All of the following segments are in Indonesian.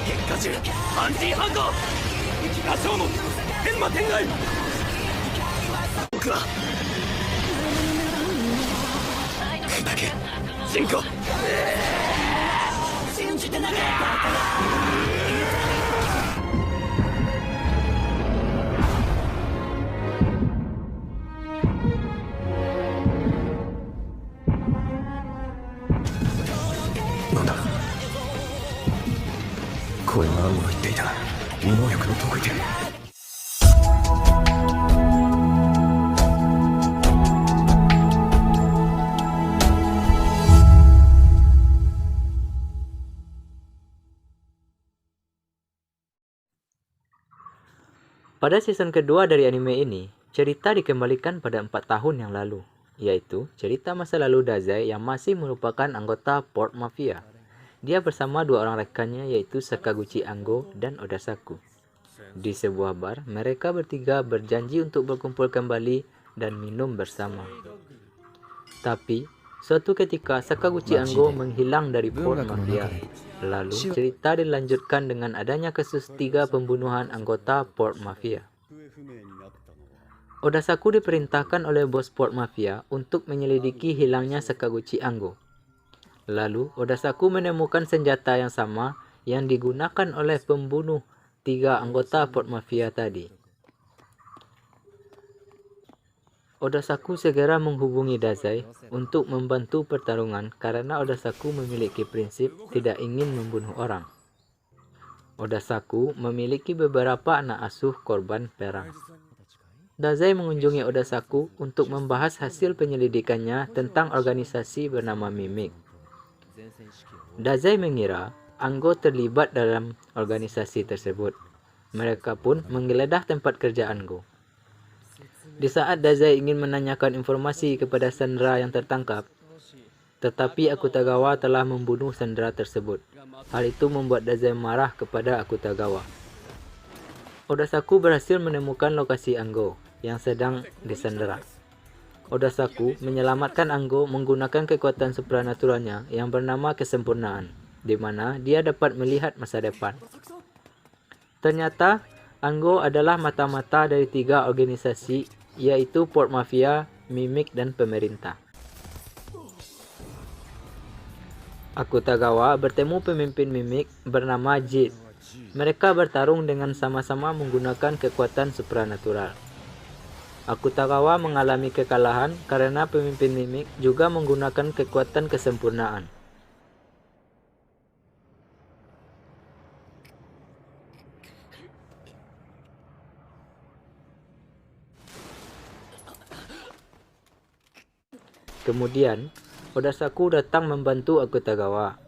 結果中半人半行羅生門天馬天外僕は砕け進行信じてなかったなんだ声がアンゴの言っていた異能力の得意点Pada season kedua dari anime ini, cerita dikembalikan pada 4 tahun yang lalu, yaitu cerita masa lalu Dazai yang masih merupakan anggota Port Mafia. Dia bersama 2 orang rekannya yaitu Sakaguchi Ango dan Odasaku. Di sebuah bar, mereka bertiga berjanji untuk berkumpul kembali dan minum bersama. Tapi, suatu ketika Sakaguchi Ango menghilang dari Port Mafia. Lalu, cerita dilanjutkan dengan adanya kasus 3 pembunuhan anggota Port Mafia. Odasaku diperintahkan oleh bos Port Mafia untuk menyelidiki hilangnya Sakaguchi Ango. Lalu, Odasaku menemukan senjata yang sama yang digunakan oleh pembunuh 3 anggota Port Mafia tadi. Odasaku segera menghubungi Dazai untuk membantu pertarungan karena Odasaku memiliki prinsip tidak ingin membunuh orang. Odasaku memiliki beberapa anak asuh korban perang. Dazai mengunjungi Odasaku untuk membahas hasil penyelidikannya tentang organisasi bernama Mimic. Dazai mengira Ango terlibat dalam organisasi tersebut. Mereka pun menggeledah tempat kerja Ango. Di saat Dazai ingin menanyakan informasi kepada sandera yang tertangkap, tetapi Akutagawa telah membunuh sandera tersebut. Hal itu membuat Dazai marah kepada Akutagawa. Odasaku berhasil menemukan lokasi Ango yang sedang disandera. Odasaku menyelamatkan Ango menggunakan kekuatan supranaturalnya yang bernama kesempurnaan, di mana dia dapat melihat masa depan. Ternyata, Ango adalah mata-mata dari 3 organisasi, yaitu Port Mafia, Mimic, dan pemerintah. Akutagawa bertemu pemimpin Mimic bernama Jid. Mereka bertarung dengan sama-sama menggunakan kekuatan supranatural. Akutagawa mengalami kekalahan karena pemimpin Mimic juga menggunakan kekuatan kesempurnaan. Kemudian, Odasaku datang membantu Akutagawa.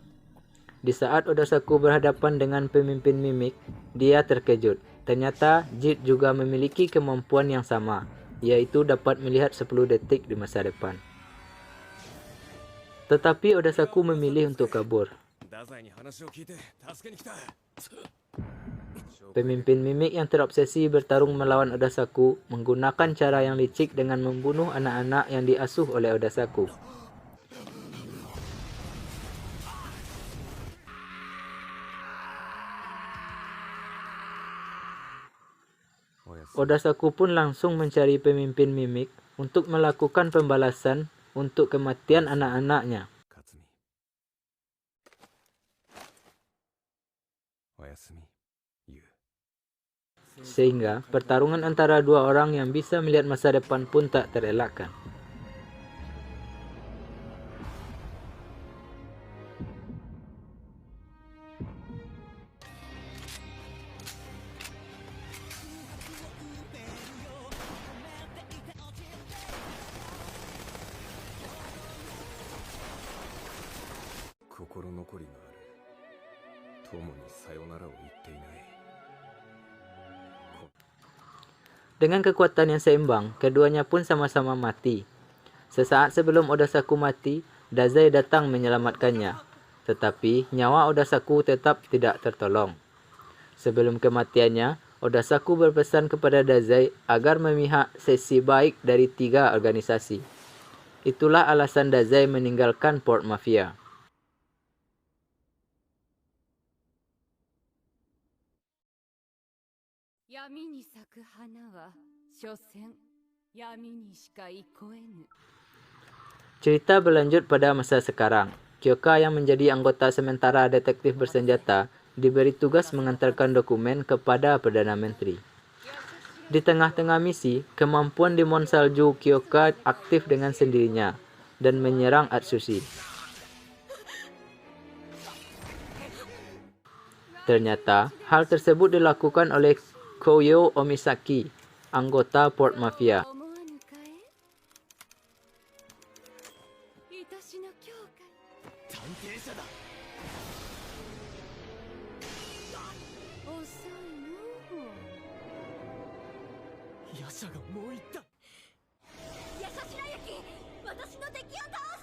Di saat Odasaku berhadapan dengan pemimpin Mimic, dia terkejut. Ternyata Jid juga memiliki kemampuan yang sama, yaitu dapat melihat 10 detik di masa depan. Tetapi Odasaku memilih untuk kabur. Pemimpin Mimic yang terobsesi bertarung melawan Odasaku menggunakan cara yang licik dengan membunuh anak-anak yang diasuh oleh Odasaku. Odasaku pun langsung mencari pemimpin Mimic untuk melakukan pembalasan untuk kematian anak-anaknya. Sehingga pertarungan antara 2 orang yang bisa melihat masa depan pun tak terelakkan. Dengan kekuatan yang seimbang, keduanya pun sama-sama mati. Sesaat sebelum Odasaku mati, Dazai datang menyelamatkannya. Tetapi nyawa Odasaku tetap tidak tertolong. Sebelum kematiannya, Odasaku berpesan kepada Dazai agar memihak sisi baik dari 3 organisasi. Itulah alasan Dazai meninggalkan Port Mafia. 闇に咲く花は所詮闇にしか憩えぬ。 Cerita berlanjut pada masa sekarang. Kyoka yang menjadi anggota sementara detektif bersenjata diberi tugas mengantarkan dokumen kepada Perdana Menteri. Di tengah-tengah misi, kemampuan Demon Salju Kyoka aktif dengan sendirinya dan menyerang Atsushi. Ternyata, hal tersebut dilakukan oleh Koyo Omisaki, anggota Port Mafia. 思わぬかえ。愛しの教会。探偵者だ。遅いの。ヤシャがもう行った。ヤシャシラユキ、私の敵を倒し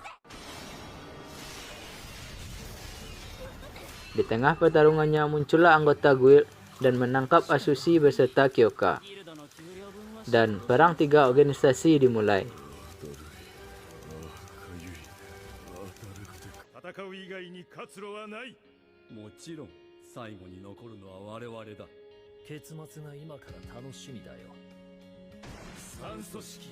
て。 Di tengah pertarungannya muncullah anggota guild dan menangkap Atsushi beserta Kyoka. ギルドの給料分は Dan perang tiga organisasi dimulai. 戦う以外に活路はない。もちろん最後に残るのは我々だ。結末が今から楽しみだよ。三組織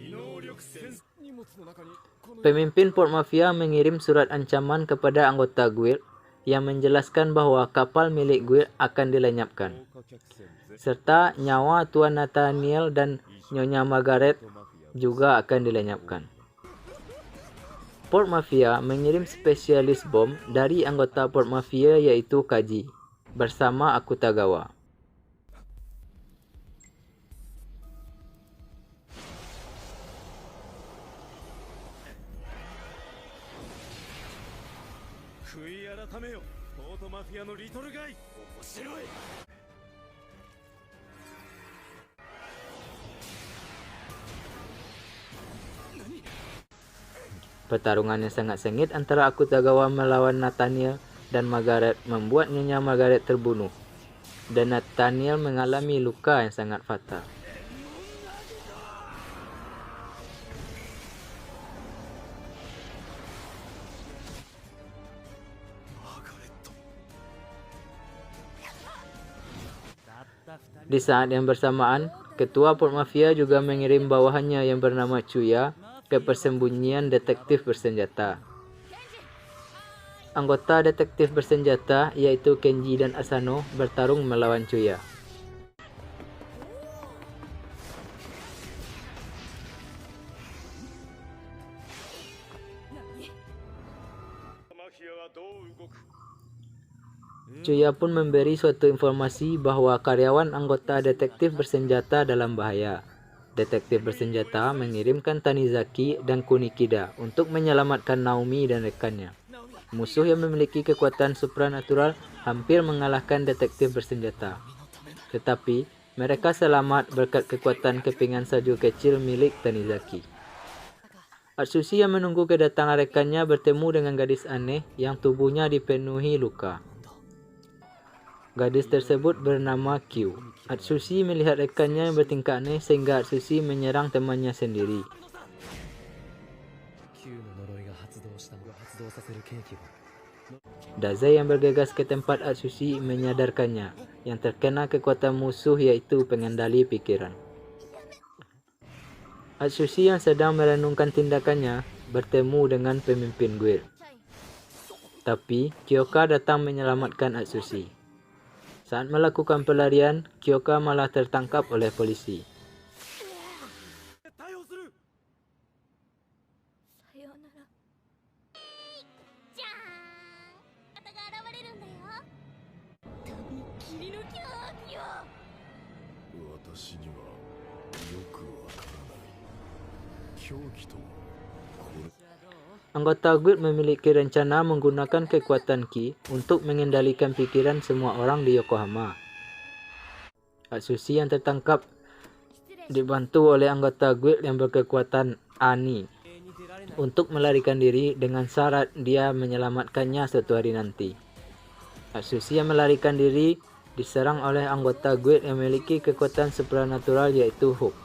異能力戦。荷物の中にこの Pemimpin Port Mafia mengirim surat ancaman kepada anggota guild yang menjelaskan bahwa kapal milik guild akan dilenyapkan, serta nyawa Tuan Nathaniel dan Nyonya Margaret juga akan dilenyapkan. Port Mafia mengirim spesialis bom dari anggota Port Mafia yaitu Kaji bersama Akutagawa. Pertarungan yang sangat sengit antara Akutagawa melawan Nathaniel dan Margaret membuat Nyonya Margaret terbunuh, dan Nathaniel mengalami luka yang sangat fatal. Di saat yang bersamaan, Ketua Port Mafia juga mengirim bawahannya yang bernama Chuya ke persembunyian detektif bersenjata. Anggota detektif bersenjata yaitu Kenji dan Asano bertarung melawan Chuya. Chuya pun memberi suatu informasi bahwa karyawan anggota detektif bersenjata dalam bahaya. Detektif bersenjata mengirimkan Tanizaki dan Kunikida untuk menyelamatkan Naomi dan rekannya. Musuh yang memiliki kekuatan supranatural hampir mengalahkan detektif bersenjata. Tetapi, mereka selamat berkat kekuatan kepingan salju kecil milik Tanizaki. Atsushi yang menunggu kedatangan rekannya bertemu dengan gadis aneh yang tubuhnya dipenuhi luka. Gadis tersebut bernama Q. Atsushi melihat rekannya yang bertingkah aneh sehingga Atsushi menyerang temannya sendiri. 旧の呪いが発動させる契機は Dazai yang bergegas ke tempat Atsushi menyadarkannya yang terkena kekuatan musuh yaitu pengendali pikiran. Atsushi yang sedang merenungkan tindakannya bertemu dengan pemimpin guild. Tapi Kyoka datang menyelamatkan Atsushi. Saat melakukan pelarian, Kyoka malah tertangkap oleh polisi. さようなら。じゃーん。方が現れるんだよ。とびきりの狂気よ。私にはよくわからない。狂気とはこれ。 Anggota guild memiliki rencana menggunakan kekuatan Ki untuk mengendalikan pikiran semua orang di Yokohama. Atsushi yang tertangkap dibantu oleh anggota guild yang berkekuatan Ani untuk melarikan diri dengan syarat dia menyelamatkannya suatu hari nanti. Atsushi yang melarikan diri diserang oleh anggota guild yang memiliki kekuatan supranatural yaitu Hook.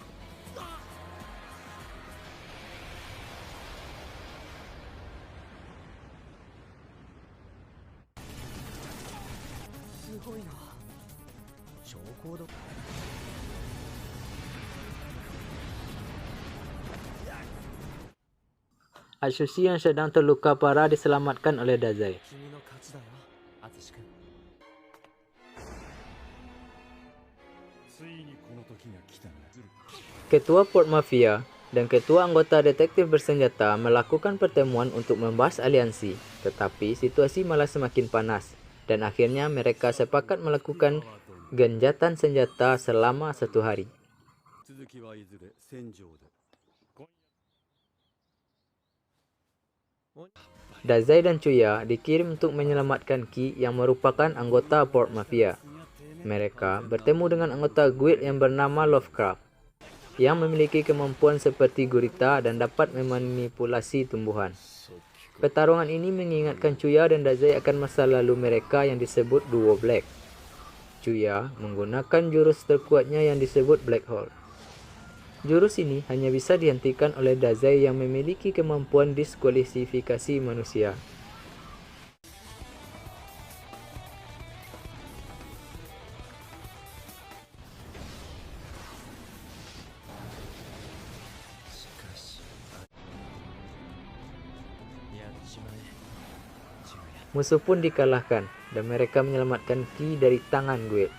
Atsushi yang sedang terluka parah diselamatkan oleh Dazai. 君の勝ちだよ淳君ついにこの時が来たな Ketua Port Mafia dan ketua anggota detektif bersenjata melakukan pertemuan untuk membahas aliansi, tetapi situasi malah semakin panas dan akhirnya mereka sepakat melakukan genjatan senjata selama 1 hari. 続きはいずれ戦場で Dazai dan Chuya dikirim untuk menyelamatkan Ki yang merupakan anggota Port Mafia. Mereka bertemu dengan anggota guild yang bernama Lovecraft, yang memiliki kemampuan seperti gurita dan dapat memanipulasi tumbuhan. Pertarungan ini mengingatkan Chuya dan Dazai akan masa lalu mereka yang disebut Duo Black. Chuya menggunakan jurus terkuatnya yang disebut Black Hole. Jurus ini hanya bisa dihentikan oleh Dazai yang memiliki kemampuan diskualifikasi manusia. Musuh pun dikalahkan dan mereka menyelamatkan Ki dari tangan guild.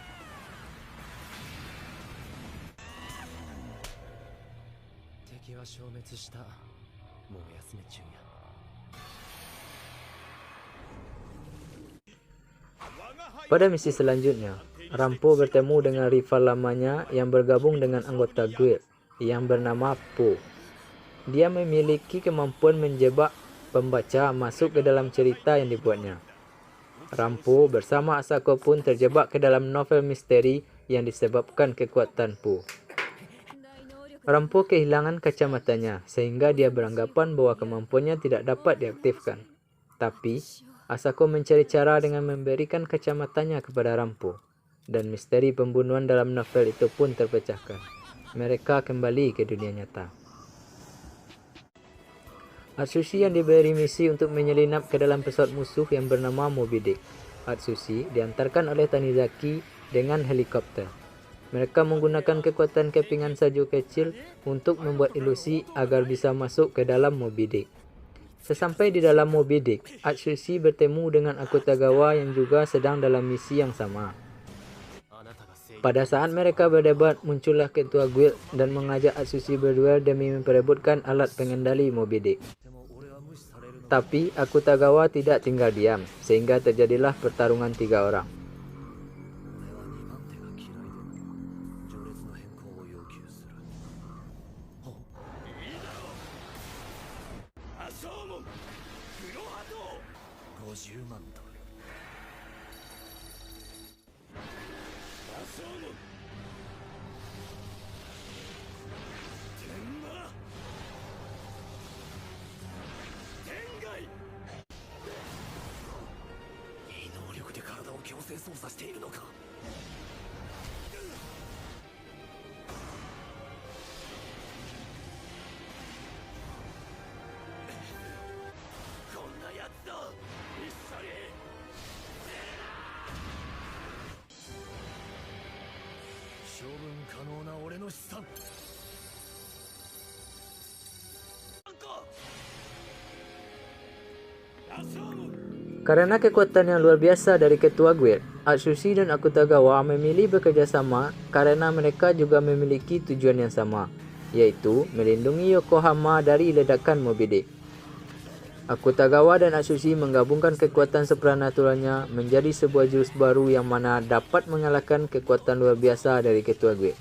Pada misi selanjutnya, Rampo bertemu dengan rival lamanya yang bergabung dengan anggota guild yang bernama Po. Dia memiliki kemampuan menjebak pembaca masuk ke dalam cerita yang dibuatnya. Rampo bersama Asako pun terjebak ke dalam novel misteri yang disebabkan kekuatan Po. Rampo kehilangan kacamatanya sehingga dia beranggapan bahwa kemampuannya tidak dapat diaktifkan. Tapi, Asako mencari cara dengan memberikan kacamatanya kepada Rampo, dan misteri pembunuhan dalam novel itu pun terpecahkan. Mereka kembali ke dunia nyata. Atsushi yang diberi misi untuk menyelinap ke dalam pesawat musuh yang bernama Moby Dick. Atsushi diantarkan oleh Tanizaki dengan helikopter. Mereka menggunakan kekuatan kepingan salju kecil untuk membuat ilusi agar bisa masuk ke dalam Moby Dick. Sesampai di dalam Moby Dick, Atsushi bertemu dengan Akutagawa yang juga sedang dalam misi yang sama. Pada saat mereka berdebat, muncullah ketua guild dan mengajak Atsushi berduel demi memperebutkan alat pengendali Moby Dick. Tapi Akutagawa tidak tinggal diam, sehingga terjadilah pertarungan 3 orang. Karena kekuatan yang luar biasa dari ketua guild, Atsushi dan Akutagawa memilih bekerjasama karena mereka juga memiliki tujuan yang sama, yaitu melindungi Yokohama dari ledakan Moby Dick. Akutagawa dan Atsushi menggabungkan kekuatan supranaturalnya menjadi sebuah jurus baru yang mana dapat mengalahkan kekuatan luar biasa dari ketua guild.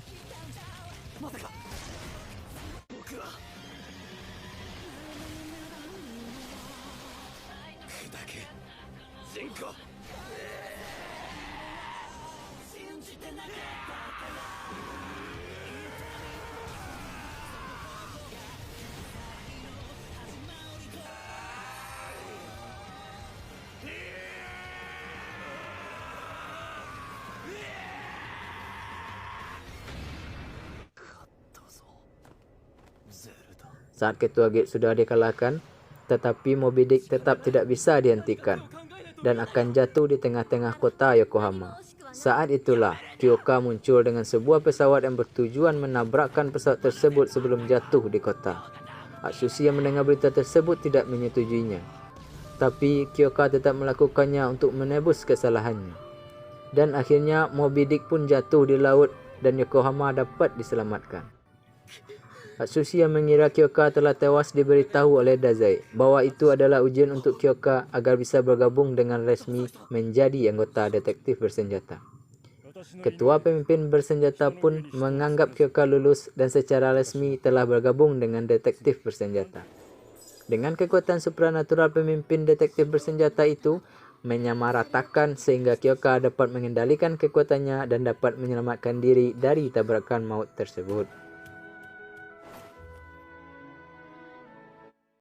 Saat ketua guild sudah dikalahkan, tetapi Moby Dick tetap tidak bisa dihentikan dan akan jatuh di tengah-tengah kota Yokohama. Saat itulah Kyoka muncul dengan sebuah pesawat yang bertujuan menabrakkan pesawat tersebut sebelum jatuh di kota. Atsushi yang mendengar berita tersebut tidak menyetujuinya. Tapi Kyoka tetap melakukannya untuk menebus kesalahannya. Dan akhirnya Moby Dick pun jatuh di laut dan Yokohama dapat diselamatkan. Atsushi yang mengira Kyoka telah tewas diberitahu oleh Dazai bahwa itu adalah ujian untuk Kyoka agar bisa bergabung dengan resmi menjadi anggota detektif bersenjata. Ketua pemimpin bersenjata pun menganggap Kyoka lulus dan secara resmi telah bergabung dengan detektif bersenjata. Dengan kekuatan supranatural pemimpin detektif bersenjata itu menyamaratakan sehingga Kyoka dapat mengendalikan kekuatannya dan dapat menyelamatkan diri dari tabrakan maut tersebut.